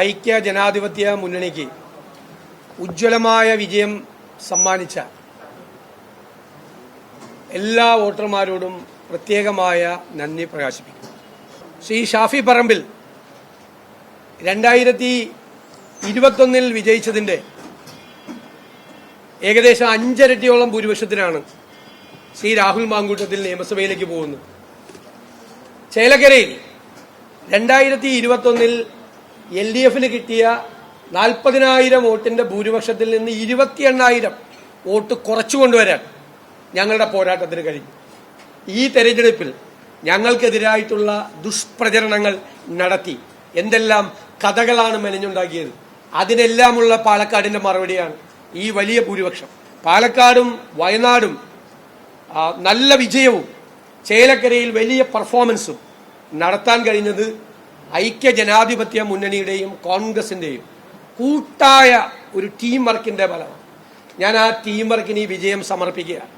ഐക്യ ജനാധിപത്യ മുന്നണിക്ക് ഉജ്ജ്വലമായ വിജയം സമ്മാനിച്ച എല്ലാ വോട്ടർമാരോടും പ്രത്യേകമായ നന്ദി പ്രകാശിപ്പിക്കുന്നു. ശ്രീ ഷാഫി പറമ്പിൽ 2021 വിജയിച്ചതിൻ്റെ ഏകദേശം 5 ഇരട്ടിയോളം ഭൂരിപക്ഷത്തിനാണ് ശ്രീ രാഹുൽ മാങ്കൂട്ടത്തിൽ നിയമസഭയിലേക്ക് പോകുന്നത്. ചേലക്കരയിൽ 2021 LDFന് കിട്ടിയ 40,000 വോട്ടിന്റെ ഭൂരിപക്ഷത്തിൽ നിന്ന് 28,000 വോട്ട് കുറച്ചു കൊണ്ടുവരാൻ ഞങ്ങളുടെ പോരാട്ടത്തിന് കഴിഞ്ഞു. ഈ തെരഞ്ഞെടുപ്പിൽ ഞങ്ങൾക്കെതിരായിട്ടുള്ള ദുഷ്പ്രചരണങ്ങൾ നടത്തി എന്തെല്ലാം കഥകളാണ് മെനഞ്ഞുണ്ടാക്കിയത്, അതിനെല്ലാമുള്ള പാലക്കാടിന്റെ മറുപടിയാണ് ഈ വലിയ ഭൂരിപക്ഷം. പാലക്കാടും വയനാടും നല്ല വിജയവും ചേലക്കരയിൽ വലിയ പെർഫോമൻസും നടത്താൻ കഴിഞ്ഞത് ഐക്യ ജനാധിപത്യ മുന്നണിയുടെയും കോൺഗ്രസിന്റെയും കൂട്ടായ ഒരു ടീം വർക്കിന്റെ ഫലമാണ്. ഞാൻ ആ ടീം വർക്കിന് ഈ വിജയം സമർപ്പിക്കുകയാണ്.